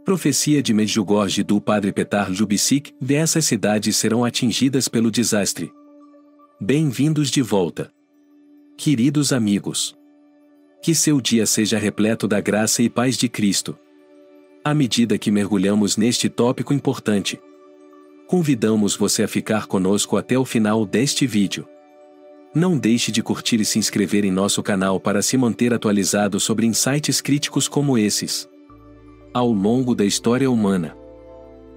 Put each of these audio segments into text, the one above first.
Profecia de Medjugorje do Padre Petar Ljubicic: essas cidades serão atingidas pelo desastre. Bem-vindos de volta. Queridos amigos. Que seu dia seja repleto da graça e paz de Cristo. À medida que mergulhamos neste tópico importante, convidamos você a ficar conosco até o final deste vídeo. Não deixe de curtir e se inscrever em nosso canal para se manter atualizado sobre insights críticos como esses. Ao longo da história humana,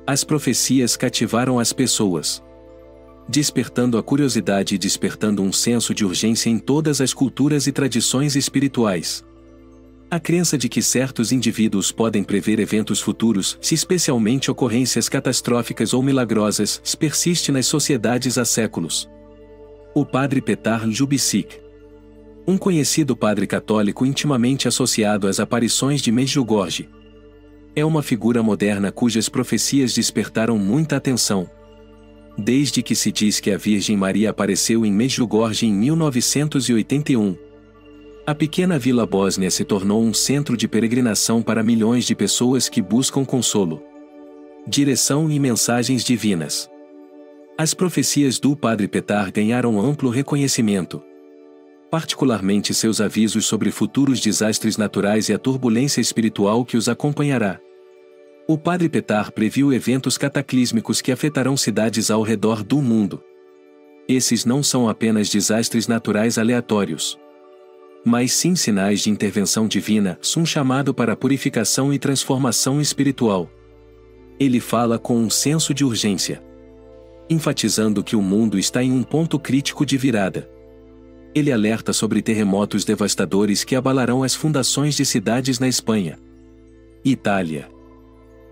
as profecias cativaram as pessoas, despertando a curiosidade e despertando um senso de urgência em todas as culturas e tradições espirituais. A crença de que certos indivíduos podem prever eventos futuros, especialmente ocorrências catastróficas ou milagrosas, persiste nas sociedades há séculos. O Padre Petar Ljubicic, um conhecido padre católico intimamente associado às aparições de Medjugorje, é uma figura moderna cujas profecias despertaram muita atenção. Desde que se diz que a Virgem Maria apareceu em Medjugorje em 1981, a pequena vila bósnia se tornou um centro de peregrinação para milhões de pessoas que buscam consolo, direção e mensagens divinas. As profecias do Padre Petar ganharam amplo reconhecimento, particularmente seus avisos sobre futuros desastres naturais e a turbulência espiritual que os acompanhará. O Padre Petar previu eventos cataclísmicos que afetarão cidades ao redor do mundo. Esses não são apenas desastres naturais aleatórios, mas sim sinais de intervenção divina, um chamado para purificação e transformação espiritual. Ele fala com um senso de urgência, enfatizando que o mundo está em um ponto crítico de virada. Ele alerta sobre terremotos devastadores que abalarão as fundações de cidades na Espanha, Itália,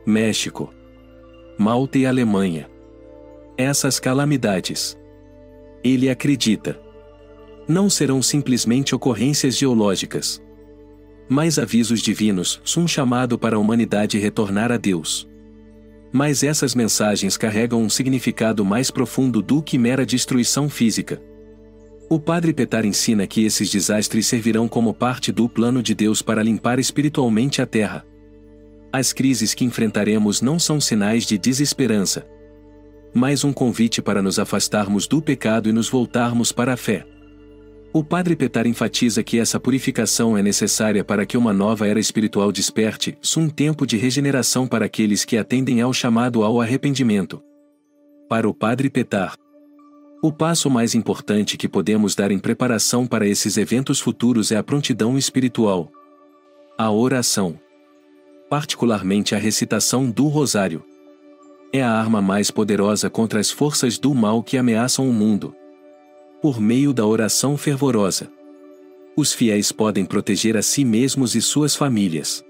México, Malta e Alemanha. Essas calamidades, ele acredita, não serão simplesmente ocorrências geológicas, mas avisos divinos, um chamado para a humanidade retornar a Deus. Mas essas mensagens carregam um significado mais profundo do que mera destruição física. O Padre Petar ensina que esses desastres servirão como parte do plano de Deus para limpar espiritualmente a terra. As crises que enfrentaremos não são sinais de desesperança, mas um convite para nos afastarmos do pecado e nos voltarmos para a fé. O Padre Petar enfatiza que essa purificação é necessária para que uma nova era espiritual desperte, um tempo de regeneração para aqueles que atendem ao chamado ao arrependimento. Para o Padre Petar, o passo mais importante que podemos dar em preparação para esses eventos futuros é a prontidão espiritual. A oração, particularmente a recitação do Rosário, é a arma mais poderosa contra as forças do mal que ameaçam o mundo. Por meio da oração fervorosa, os fiéis podem proteger a si mesmos e suas famílias,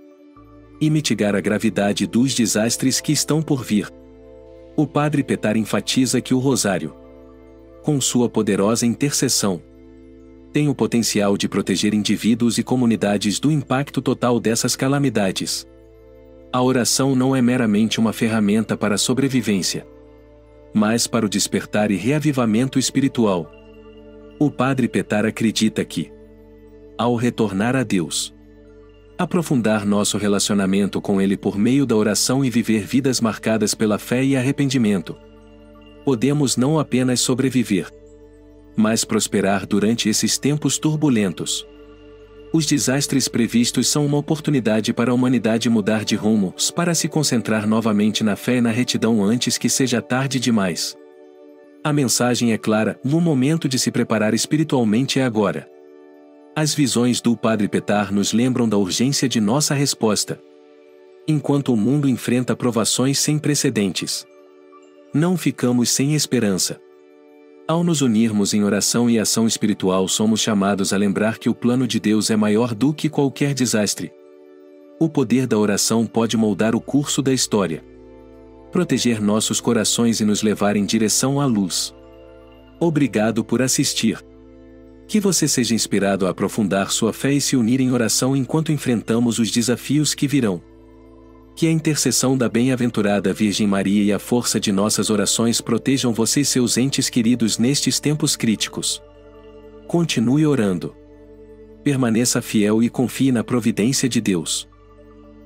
e mitigar a gravidade dos desastres que estão por vir. O Padre Petar enfatiza que o Rosário, com sua poderosa intercessão, tem o potencial de proteger indivíduos e comunidades do impacto total dessas calamidades. A oração não é meramente uma ferramenta para a sobrevivência, mas para o despertar e reavivamento espiritual. O Padre Petar acredita que, ao retornar a Deus, aprofundar nosso relacionamento com Ele por meio da oração e viver vidas marcadas pela fé e arrependimento, podemos não apenas sobreviver, mas prosperar durante esses tempos turbulentos. Os desastres previstos são uma oportunidade para a humanidade mudar de rumo, para se concentrar novamente na fé e na retidão antes que seja tarde demais. A mensagem é clara: o momento de se preparar espiritualmente é agora. As visões do Padre Petar nos lembram da urgência de nossa resposta. Enquanto o mundo enfrenta provações sem precedentes, não ficamos sem esperança. Ao nos unirmos em oração e ação espiritual, somos chamados a lembrar que o plano de Deus é maior do que qualquer desastre. O poder da oração pode moldar o curso da história, proteger nossos corações e nos levar em direção à luz. Obrigado por assistir. Que você seja inspirado a aprofundar sua fé e se unir em oração enquanto enfrentamos os desafios que virão. Que a intercessão da bem-aventurada Virgem Maria e a força de nossas orações protejam você e seus entes queridos nestes tempos críticos. Continue orando. Permaneça fiel e confie na providência de Deus.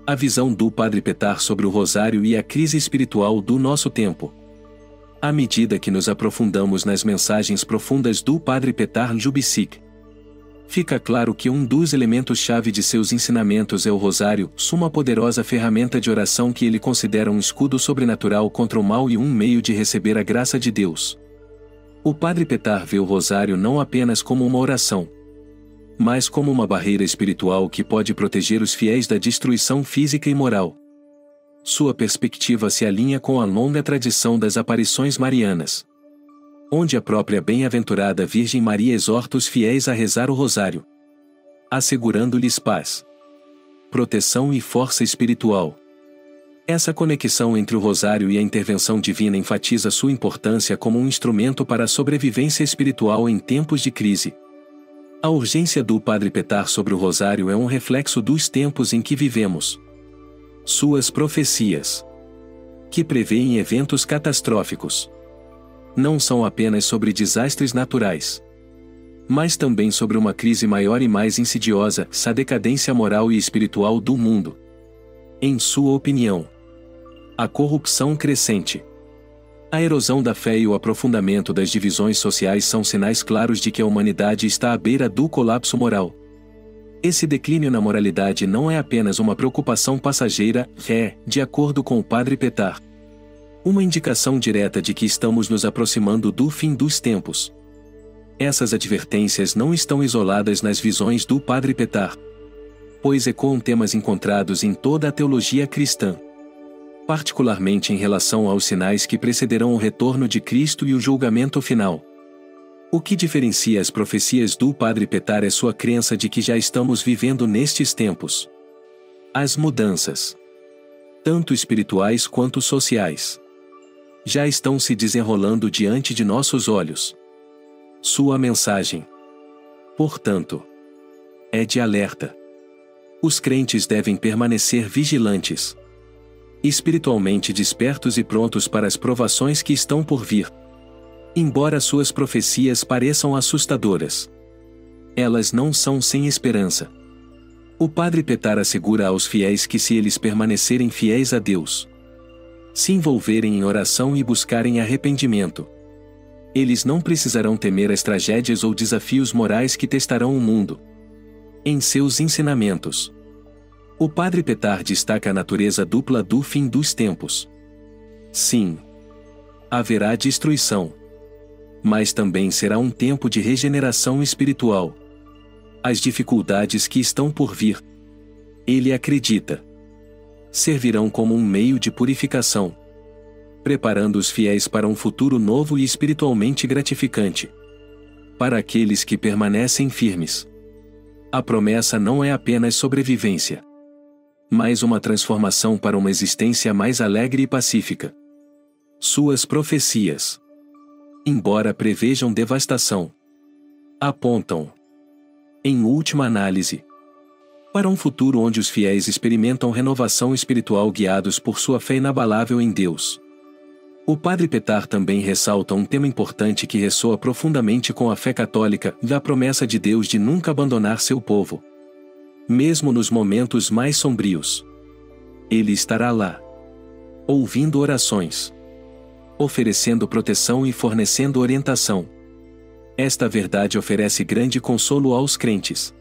A visão do Padre Petar sobre o Rosário e a crise espiritual do nosso tempo. À medida que nos aprofundamos nas mensagens profundas do Padre Petar Ljubicic, fica claro que um dos elementos-chave de seus ensinamentos é o Rosário, uma poderosa ferramenta de oração que ele considera um escudo sobrenatural contra o mal e um meio de receber a graça de Deus. O Padre Petar vê o Rosário não apenas como uma oração, mas como uma barreira espiritual que pode proteger os fiéis da destruição física e moral. Sua perspectiva se alinha com a longa tradição das aparições marianas, onde a própria bem-aventurada Virgem Maria exorta os fiéis a rezar o Rosário, assegurando-lhes paz, proteção e força espiritual. Essa conexão entre o Rosário e a intervenção divina enfatiza sua importância como um instrumento para a sobrevivência espiritual em tempos de crise. A urgência do Padre Petar sobre o Rosário é um reflexo dos tempos em que vivemos. Suas profecias, que prevêem eventos catastróficos, não são apenas sobre desastres naturais, mas também sobre uma crise maior e mais insidiosa, a decadência moral e espiritual do mundo. Em sua opinião, a corrupção crescente, a erosão da fé e o aprofundamento das divisões sociais são sinais claros de que a humanidade está à beira do colapso moral. Esse declínio na moralidade não é apenas uma preocupação passageira, é, de acordo com o Padre Petar, uma indicação direta de que estamos nos aproximando do fim dos tempos. Essas advertências não estão isoladas nas visões do Padre Petar, pois ecoam temas encontrados em toda a teologia cristã, particularmente em relação aos sinais que precederão o retorno de Cristo e o julgamento final. O que diferencia as profecias do Padre Petar é sua crença de que já estamos vivendo nestes tempos. As mudanças, tanto espirituais quanto sociais, já estão se desenrolando diante de nossos olhos. Sua mensagem, portanto, é de alerta. Os crentes devem permanecer vigilantes, espiritualmente despertos e prontos para as provações que estão por vir. Embora suas profecias pareçam assustadoras, elas não são sem esperança. O Padre Petar assegura aos fiéis que se eles permanecerem fiéis a Deus, se envolverem em oração e buscarem arrependimento, eles não precisarão temer as tragédias ou desafios morais que testarão o mundo. Em seus ensinamentos, o Padre Petar destaca a natureza dupla do fim dos tempos. Sim, haverá destruição, mas também será um tempo de regeneração espiritual. As dificuldades que estão por vir, ele acredita, servirão como um meio de purificação, preparando os fiéis para um futuro novo e espiritualmente gratificante. Para aqueles que permanecem firmes, a promessa não é apenas sobrevivência, mas uma transformação para uma existência mais alegre e pacífica. Suas profecias, embora prevejam devastação, apontam, em última análise, para um futuro onde os fiéis experimentam renovação espiritual guiados por sua fé inabalável em Deus. O Padre Petar também ressalta um tema importante que ressoa profundamente com a fé católica, da promessa de Deus de nunca abandonar seu povo. Mesmo nos momentos mais sombrios, Ele estará lá, ouvindo orações, oferecendo proteção e fornecendo orientação. Esta verdade oferece grande consolo aos crentes,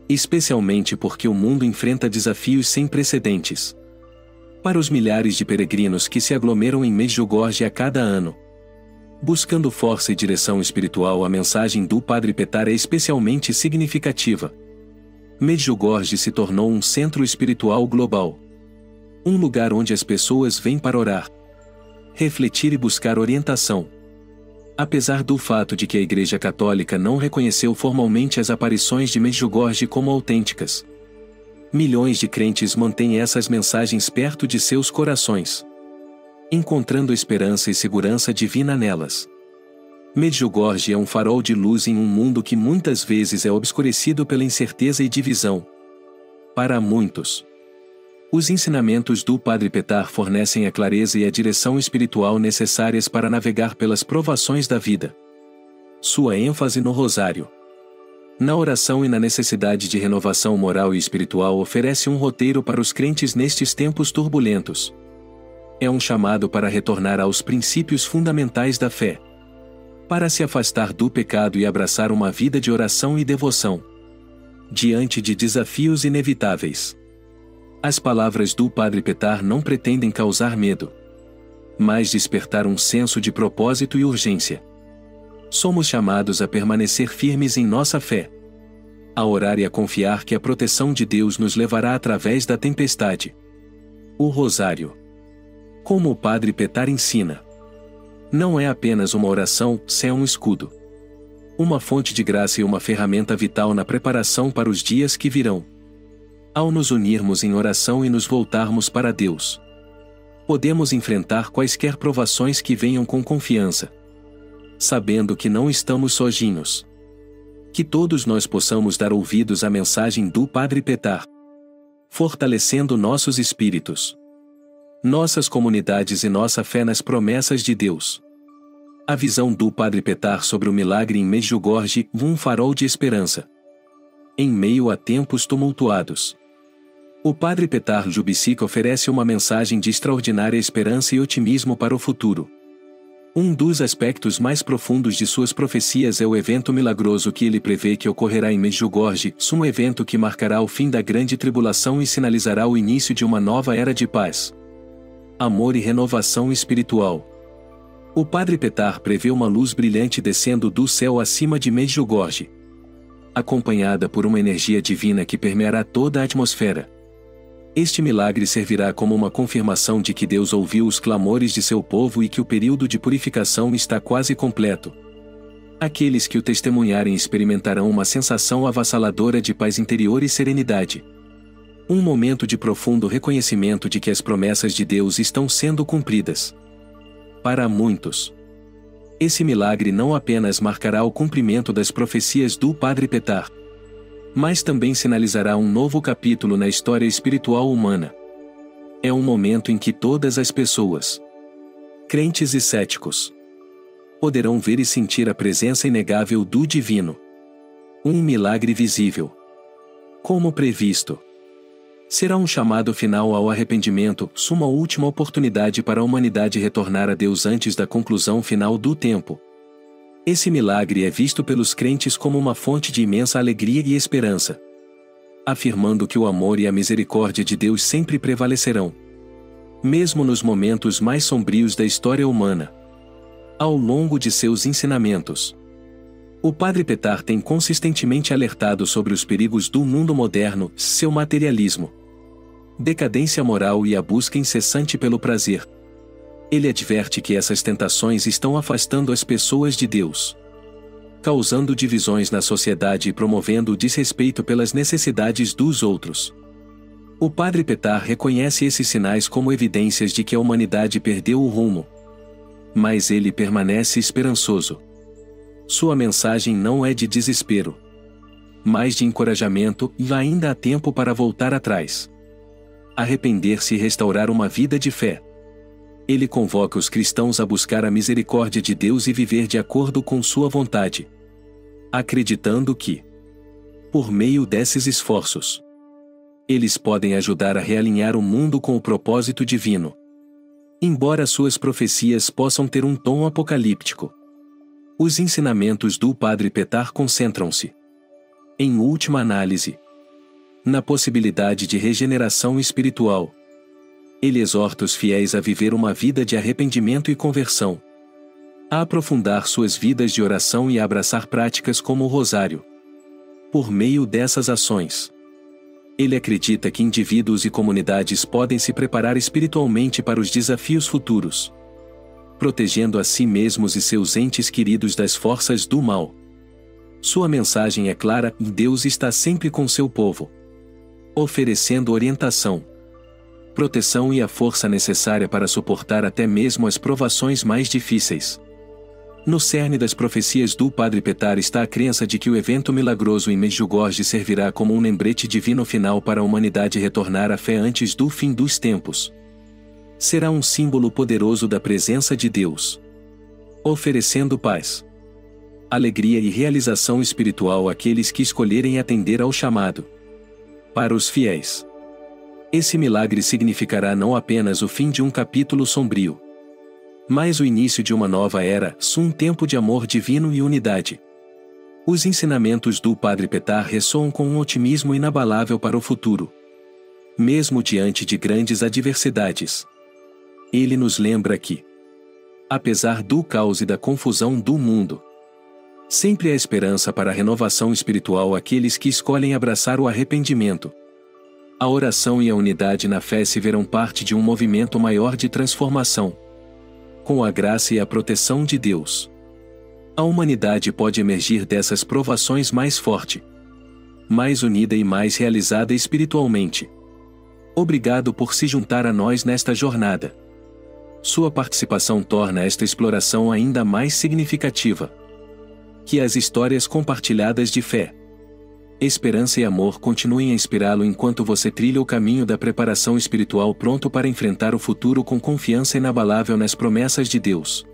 especialmente porque o mundo enfrenta desafios sem precedentes. Para os milhares de peregrinos que se aglomeram em Medjugorje a cada ano, buscando força e direção espiritual, a mensagem do Padre Petar é especialmente significativa. Medjugorje se tornou um centro espiritual global, um lugar onde as pessoas vêm para orar, refletir e buscar orientação. Apesar do fato de que a Igreja Católica não reconheceu formalmente as aparições de Medjugorje como autênticas, milhões de crentes mantêm essas mensagens perto de seus corações, encontrando esperança e segurança divina nelas. Medjugorje é um farol de luz em um mundo que muitas vezes é obscurecido pela incerteza e divisão. Para muitos, os ensinamentos do Padre Petar fornecem a clareza e a direção espiritual necessárias para navegar pelas provações da vida. Sua ênfase no Rosário, Na oração e na necessidade de renovação moral e espiritual, oferece um roteiro para os crentes nestes tempos turbulentos. É um chamado para retornar aos princípios fundamentais da fé, para se afastar do pecado e abraçar uma vida de oração e devoção diante de desafios inevitáveis. As palavras do Padre Petar não pretendem causar medo, mas despertar um senso de propósito e urgência. Somos chamados a permanecer firmes em nossa fé, a orar e a confiar que a proteção de Deus nos levará através da tempestade. O Rosário, como o Padre Petar ensina, não é apenas uma oração, é um escudo, uma fonte de graça e uma ferramenta vital na preparação para os dias que virão. Ao nos unirmos em oração e nos voltarmos para Deus, podemos enfrentar quaisquer provações que venham com confiança, sabendo que não estamos sozinhos. Que todos nós possamos dar ouvidos à mensagem do Padre Petar, fortalecendo nossos espíritos, nossas comunidades e nossa fé nas promessas de Deus. A visão do Padre Petar sobre o milagre em Medjugorje, um farol de esperança em meio a tempos tumultuados. O Padre Petar Ljubicic oferece uma mensagem de extraordinária esperança e otimismo para o futuro. Um dos aspectos mais profundos de suas profecias é o evento milagroso que ele prevê que ocorrerá em Medjugorje, um evento que marcará o fim da grande tribulação e sinalizará o início de uma nova era de paz, amor e renovação espiritual. O Padre Petar prevê uma luz brilhante descendo do céu acima de Medjugorje, acompanhada por uma energia divina que permeará toda a atmosfera. Este milagre servirá como uma confirmação de que Deus ouviu os clamores de seu povo e que o período de purificação está quase completo. Aqueles que o testemunharem experimentarão uma sensação avassaladora de paz interior e serenidade. Um momento de profundo reconhecimento de que as promessas de Deus estão sendo cumpridas. Para muitos, esse milagre não apenas marcará o cumprimento das profecias do Padre Petar, mas também sinalizará um novo capítulo na história espiritual humana. É um momento em que todas as pessoas, crentes e céticos, poderão ver e sentir a presença inegável do Divino. Um milagre visível, como previsto. Será um chamado final ao arrependimento, uma última oportunidade para a humanidade retornar a Deus antes da conclusão final do tempo. Esse milagre é visto pelos crentes como uma fonte de imensa alegria e esperança, afirmando que o amor e a misericórdia de Deus sempre prevalecerão, mesmo nos momentos mais sombrios da história humana. Ao longo de seus ensinamentos, o Padre Petar tem consistentemente alertado sobre os perigos do mundo moderno, seu materialismo, decadência moral e a busca incessante pelo prazer. Ele adverte que essas tentações estão afastando as pessoas de Deus, causando divisões na sociedade e promovendo o desrespeito pelas necessidades dos outros. O Padre Petar reconhece esses sinais como evidências de que a humanidade perdeu o rumo, mas ele permanece esperançoso. Sua mensagem não é de desespero, mas de encorajamento, e ainda há tempo para voltar atrás, arrepender-se e restaurar uma vida de fé. Ele convoca os cristãos a buscar a misericórdia de Deus e viver de acordo com sua vontade, acreditando que, por meio desses esforços, eles podem ajudar a realinhar o mundo com o propósito divino. Embora suas profecias possam ter um tom apocalíptico, os ensinamentos do Padre Petar concentram-se, em última análise, na possibilidade de regeneração espiritual. Ele exorta os fiéis a viver uma vida de arrependimento e conversão, a aprofundar suas vidas de oração e a abraçar práticas como o rosário. Por meio dessas ações, ele acredita que indivíduos e comunidades podem se preparar espiritualmente para os desafios futuros, protegendo a si mesmos e seus entes queridos das forças do mal. Sua mensagem é clara: Deus está sempre com seu povo, oferecendo orientação, proteção e a força necessária para suportar até mesmo as provações mais difíceis. No cerne das profecias do Padre Petar está a crença de que o evento milagroso em Medjugorje servirá como um lembrete divino final para a humanidade retornar à fé antes do fim dos tempos. Será um símbolo poderoso da presença de Deus, oferecendo paz, alegria e realização espiritual àqueles que escolherem atender ao chamado. Para os fiéis, esse milagre significará não apenas o fim de um capítulo sombrio, mas o início de uma nova era, um tempo de amor divino e unidade. Os ensinamentos do Padre Petar ressoam com um otimismo inabalável para o futuro. Mesmo diante de grandes adversidades, ele nos lembra que, apesar do caos e da confusão do mundo, sempre há esperança para a renovação espiritual àqueles que escolhem abraçar o arrependimento. A oração e a unidade na fé se verão parte de um movimento maior de transformação. Com a graça e a proteção de Deus, a humanidade pode emergir dessas provações mais forte, mais unida e mais realizada espiritualmente. Obrigado por se juntar a nós nesta jornada. Sua participação torna esta exploração ainda mais significativa. Que as histórias compartilhadas de fé, esperança e amor continuem a inspirá-lo enquanto você trilha o caminho da preparação espiritual, pronto para enfrentar o futuro com confiança inabalável nas promessas de Deus.